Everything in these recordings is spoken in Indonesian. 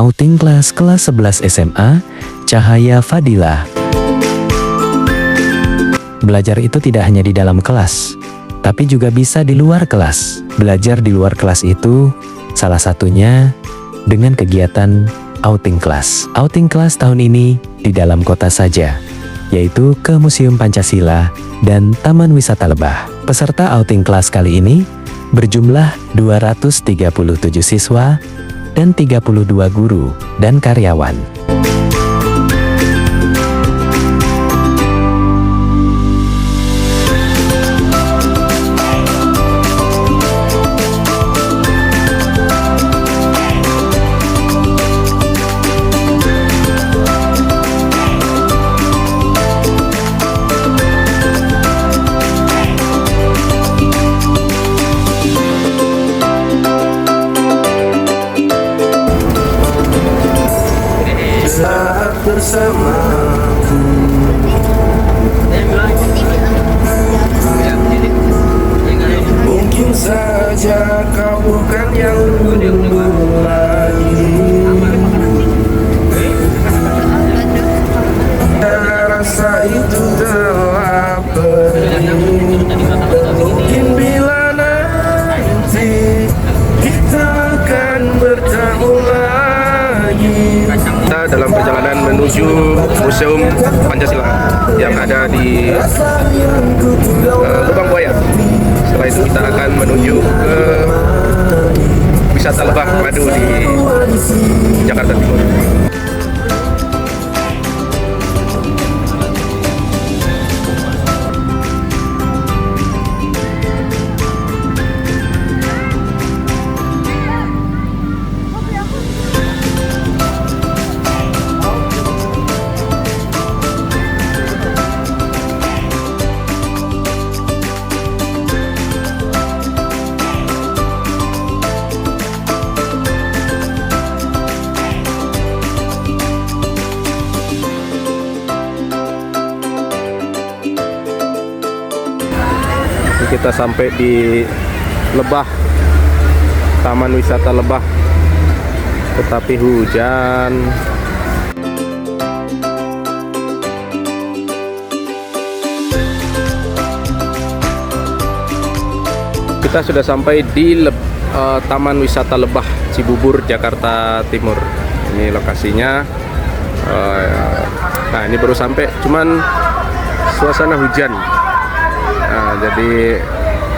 Outing kelas 11 SMA, Cahaya Fadilah. Belajar itu tidak hanya di dalam kelas, tapi juga bisa di luar kelas. Belajar di luar kelas itu salah satunya dengan kegiatan outing kelas. Outing kelas tahun ini di dalam kota saja, yaitu ke Museum Pancasila dan Taman Wisata Lebah. Peserta outing kelas kali ini berjumlah 237 siswa dan 32 guru dan karyawan. Saat bersamaku, mungkin saja kau bukan yang dulu lagi. Rasa itu telah pergi. Mungkin bila nanti kita akan bertemu lagi. Kita dalam perjalanan menuju Museum Pancasila yang ada di Lubang Buaya. Setelah itu kita akan menuju ke wisata Lebah Madu di Jakarta Timur. Kita sampai di Lebah, Taman Wisata Lebah, tetapi hujan. Kita sudah sampai di Taman Wisata Lebah Cibubur, Jakarta Timur. Ini lokasinya. Nah, ini baru sampai, cuman suasana hujan. Nah, jadi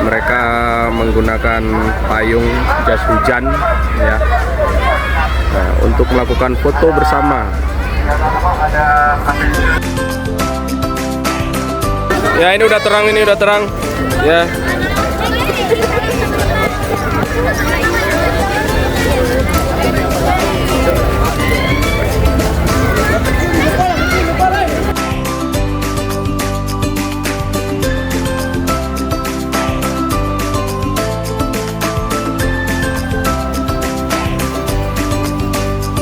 mereka menggunakan payung, jas hujan, ya, nah, untuk melakukan foto bersama. Ya, ini udah terang, ya.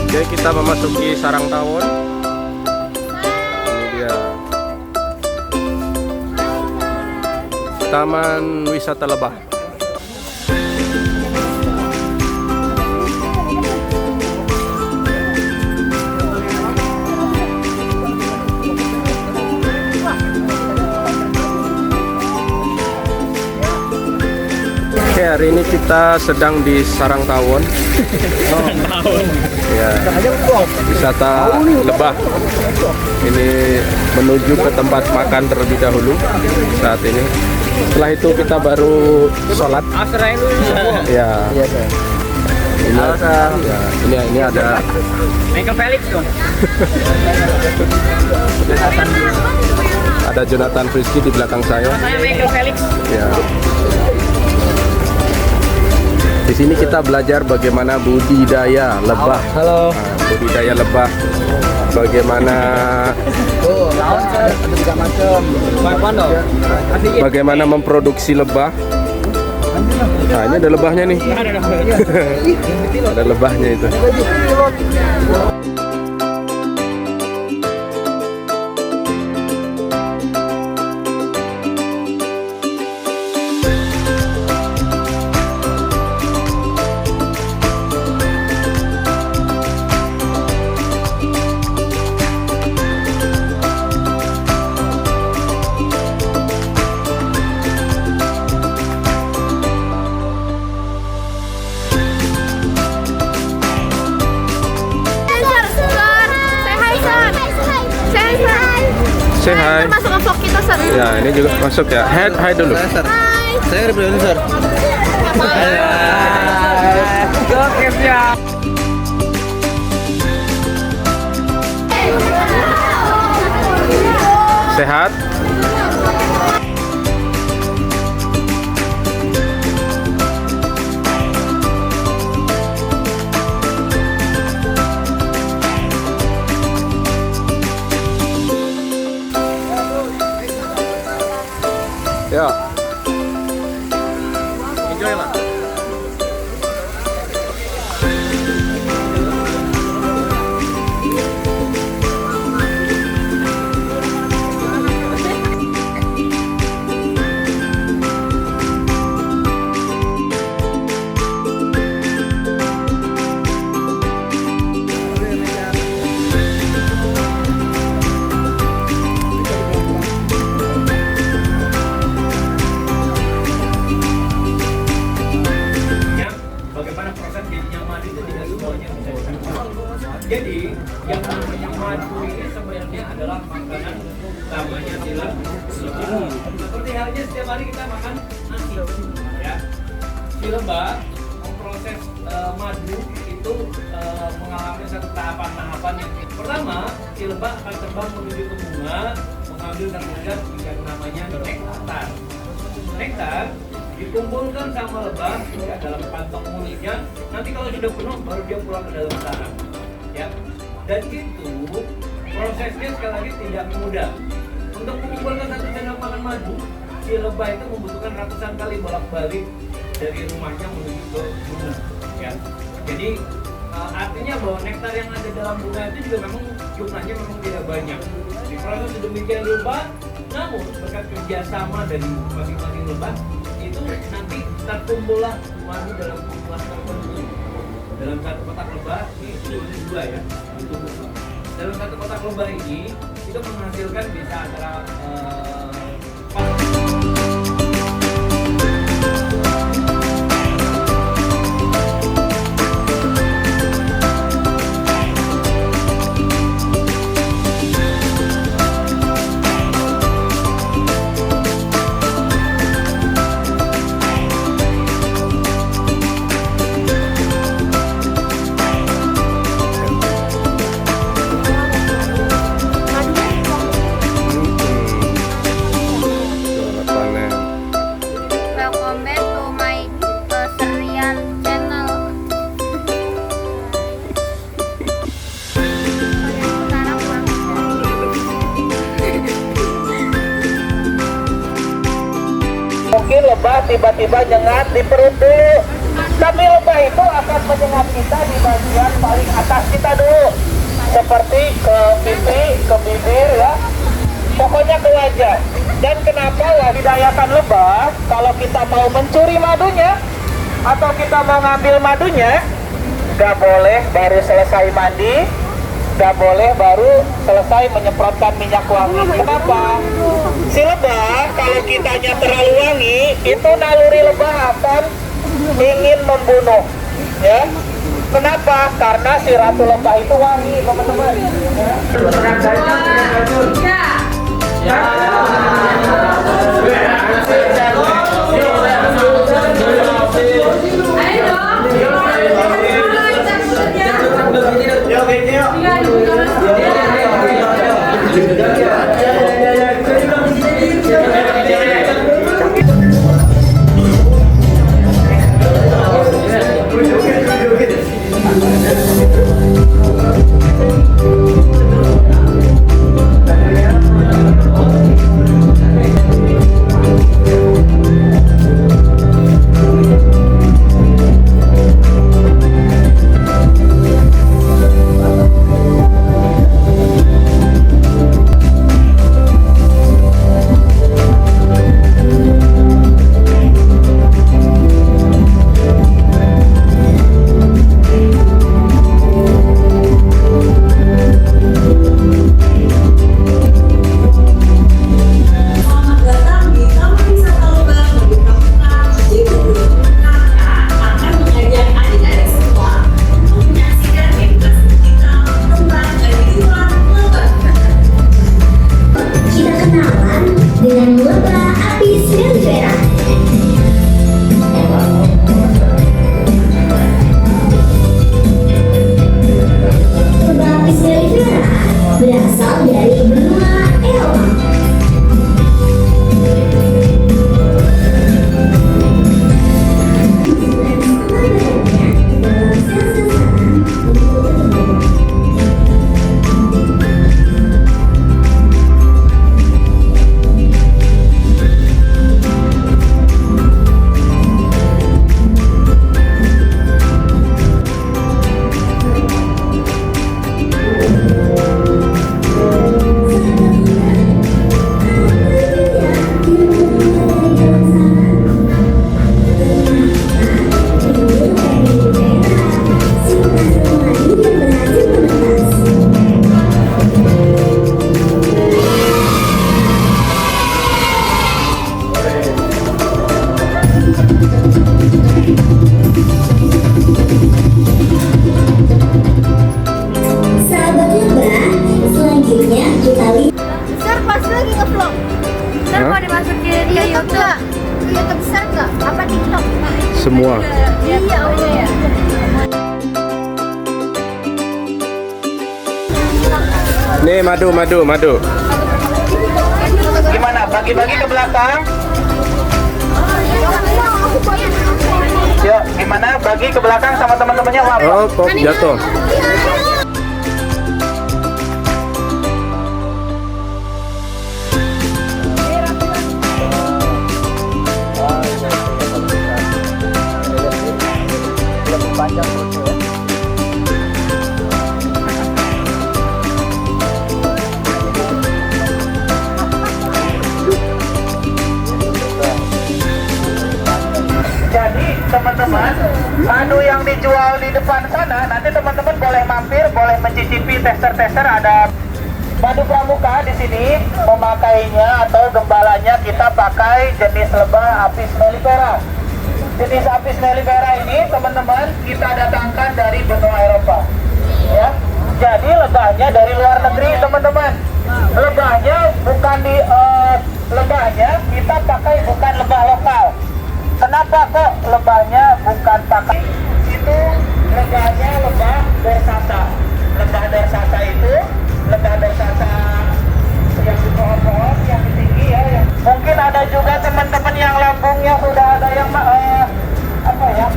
Oke, kita memasuki sarang tawon. Ini dia Taman Wisata Lebah. Oke, hari ini kita sedang di sarang tawon. Ya, wisata Lebah. Ini menuju ke tempat makan terlebih dahulu saat ini. Setelah itu kita baru sholat. Ya. Ini ada Michael Felix dong. ada Jonathan Frisky di belakang saya. Saya Michael Felix. Ya. Di sini kita belajar bagaimana budidaya lebah. Halo. Nah, budidaya lebah. Bagaimana bagaimana memproduksi lebah. Nah, ini ada lebahnya nih. Ada lebahnya itu. Say hi. Masuk ke vlog kita, Sir. Ya, ini juga masuk ya. Hi dulu. Hai. Saya review dulu, Sir. Sehat? Ya. Enjoy lah. Bagaimana proses jadinya madu itu tidak semuanya bisa dilakukan. Jadi yang namanya madu ini sebenarnya adalah makanan utamanya adalah si lebah. Seperti halnya setiap hari kita makan nasi, ya. Si lebah memproses madu itu mengalami satu tahapan yang pertama, si lebah akan terbang menuju ke bunga mengambil zat yang namanya nektar. Nektar dikumpulkan sama lebah ya, dalam kantong mulutnya. Nanti kalau sudah penuh baru dia pulang ke dalam sarang, ya. Dan itu prosesnya sekali lagi tidak mudah. Untuk mengumpulkan satu sendok makan madu, si lebah itu membutuhkan ratusan kali bolak-balik dari rumahnya menuju ke bunga, ya. Jadi artinya bahwa nektar yang ada dalam bunga itu juga memang jumlahnya memang tidak banyak. Diproses sedemikian rupa, namun berkat kerjasama dari masing-masing lebah itu nanti terkumpullah madu dalam jumlah tertentu. Dalam satu kotak lebah ini dua ya, dalam satu kotak lebah ini itu menghasilkan bisa antara Selamat panen. Welcome back to my Serian channel. Mungkin lebah tiba-tiba nyengat di perut dulu, tapi lebah itu akan menyengat kita di bagian paling atas kita dulu, seperti ke pipi, ke bibir ya, pokoknya ke wajah. Dan kenapa wahidayakan lebah kalau kita mau mencuri madunya atau kita mau ngambil madunya, gak boleh baru selesai mandi, gak boleh baru selesai menyemprotkan minyak wangi. Kenapa? Si lebah kalau kitanya terlalu wangi, itu naluri lebah akan ingin membunuh, ya. Kenapa? Karena si ratu lebah itu wangi, teman-teman. Ntar Hah? mau dimasukin ke YouTube. YouTube besar nggak? Apa TikTok? Semua. Iya, oh iya ya. Nih madu. Gimana? Bagi-bagi ke belakang. Yuk, gimana? Bagi ke belakang sama teman-temannya. Wah, Oh, kok jatuh. Jadi teman-teman, madu yang dijual di depan sana, nanti teman-teman boleh mampir, boleh mencicipi tester-tester. Ada madu pramuka di sini. Memakainya atau gembalanya kita pakai jenis lebah Apis mellifera. Jenis Apis mellifera ini teman-teman kita datangkan dari benua Eropa. Ya, jadi lebahnya dari luar negeri teman-teman. Lebahnya bukan lebahnya kita pakai bukan lebah lokal. Kenapa kok lebahnya bukan pakai? Itu lebahnya lebah dorsata. Lebah dorsata itu lebah dorsata yang di pohon-pohon, yang di tinggi ya. Mungkin ada juga teman-teman yang lambungnya sudah ada yang apa ya?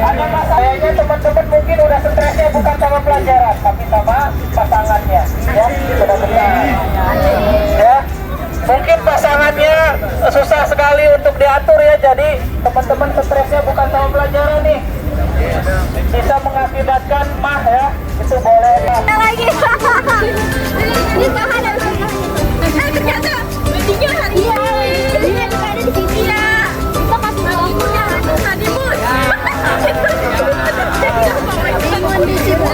Ada masalahnya teman-teman mungkin udah stresnya bukan sama pelajaran, tapi sama pasangannya. Ya, sudah benar. Ya. Mungkin pasangannya susah sekali untuk diatur ya, jadi teman-teman stresnya bukan sama pelajaran nih, bisa mengakibatkan mah ya, itu boleh. Lagi. Ini bahan yang ternyata meetingnya hari ini. Iya, ada di sini ya. Kita kasih tahunya honeymoon. Honeymoon di sini.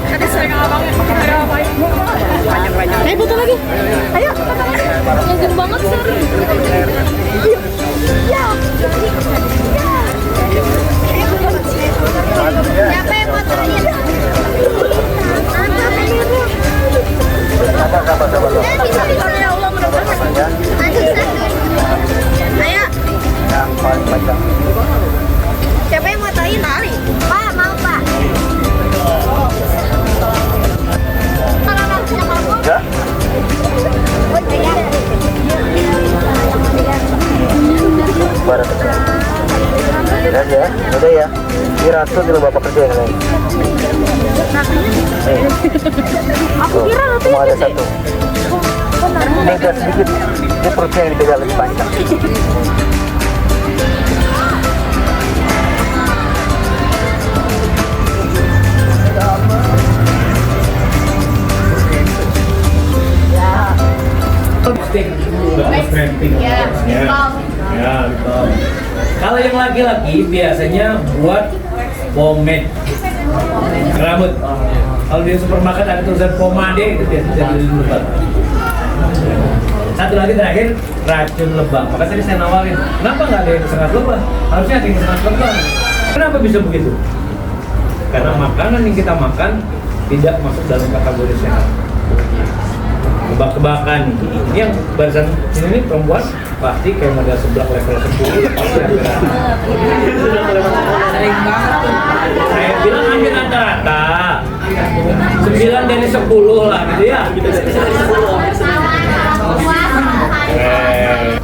Ada sering abangnya. Ayo foto lagi. Ayo. Ganteng banget sir. Ya. Siapa yang fotoin? Bisa. Ya Allah mudah-mudahan. Ayo. Siapa yang fotoin? Ali. Pak, mau Pak. Kalau nafsunya kamu? Enggak? Barang ya, udah ya. Ini Ratu dulu bapak kerja yang lain. Aku kira Ratu Cuma ada satu. Ini agak sedikit. Ini perutnya yang dipegang lebih panjang. Ya, betul. Kalau yang laki-laki biasanya buat pomade rambut. Kalau di supermarket ada tulisan pomade itu biasanya dari lebah. Satu lagi terakhir, racun lebah. Maka tadi saya nawarin, kenapa nggak ada yang sengat lebah? Harusnya ada yang sengat lebah. Kenapa bisa begitu? Karena makanan yang kita makan tidak masuk dalam kategori sehat. Kebak-kebakan ini yang barisan ini perempuan pasti kayak model sebelah level 10 pasti ada. Sering banget. Saya bilang ambil rata-rata 9 dari 10 lah gitu ya.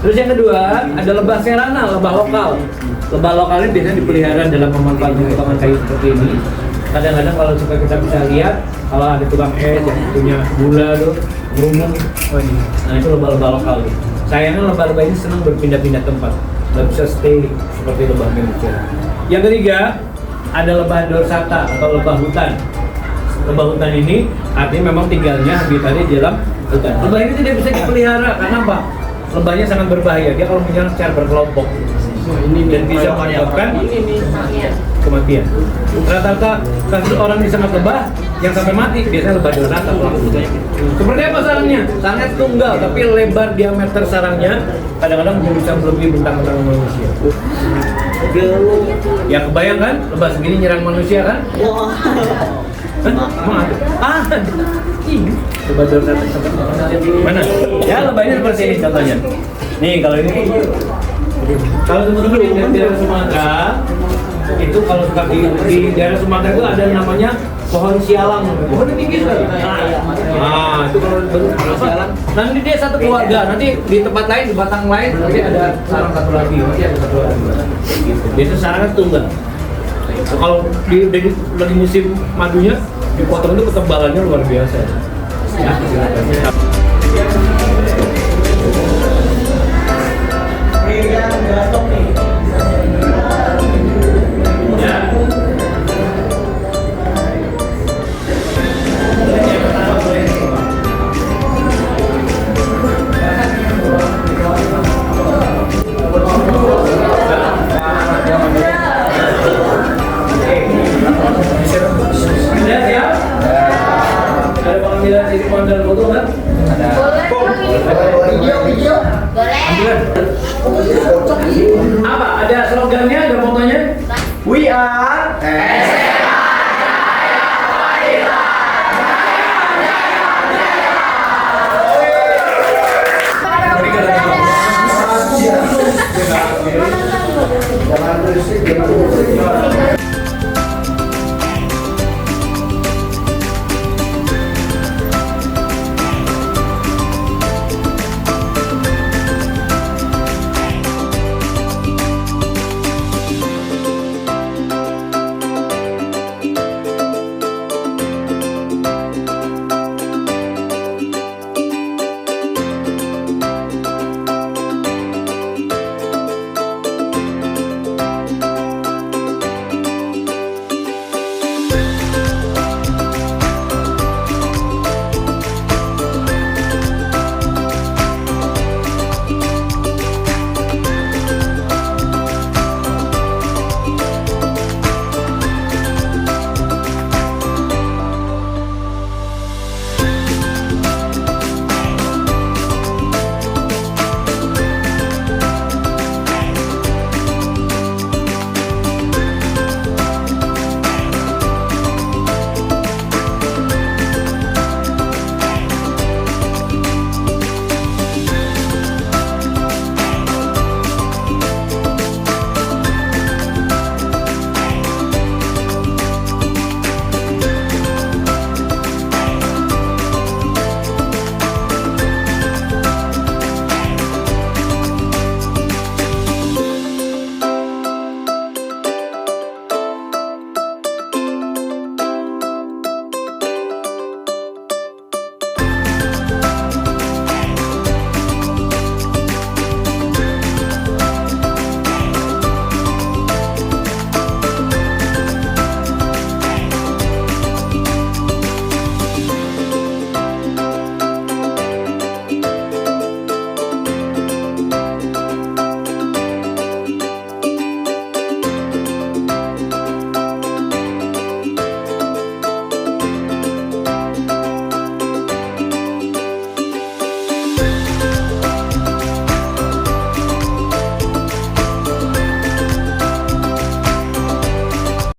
Terus yang kedua ada lebah serana, lebah lokal. Lebah lokal ini biasanya dipelihara dalam pemanfaatan potongan kayu seperti ini. Kadang-kadang kalau supaya kita bisa lihat kalau ada tukang es yang punya gula tuh berumum, nah itu lebah-lebah lokal. Sayangnya lebah-lebah ini senang berpindah-pindah tempat, nggak bisa stay seperti lebah Indonesia. Yang ketiga ada lebah dorsata atau lebah hutan. Lebah hutan ini artinya memang tinggalnya habitatnya di dalam hutan. Lebah ini tidak bisa dipelihara karena apa? Lebahnya sangat berbahaya. Dia kalau menyerang secara berkelompok dan bisa menyebabkan kematian. Rata-rata kasus orang di sangat lebah yang sampai mati biasanya lebah dorata pelakunya. Seperti apa sarangnya? Sarangnya tunggal tapi lebar diameter sarangnya kadang-kadang bisa melebihi bentang-bentang manusia. Ya kebayang kan lebah segini nyerang manusia kan? Hah? Emang ada? Ada. Ih, lebah dorata mana? Ya lebahnya seperti ini contohnya. Nih kalau ini kalau teman-teman di daerah Sumatera itu kalau suka di daerah Sumatera itu ada namanya pohon sialang, pohon tinggi sekali. Nah, itu kalau bentuk sialang. Nanti dia satu keluarga, nanti di tempat lain, di batang lain nanti ada sarang satu lagi, nanti ada satu lagi. Gitu. Biasanya sarangnya tunggal. So, kalau lagi musim madunya dipotong itu ketebalannya luar biasa. Ya, silakan. Ada panggilan jadi panggilan foto kan? Ada. Video. Boleh. Apa? Ada slogannya, ada fotonya? We are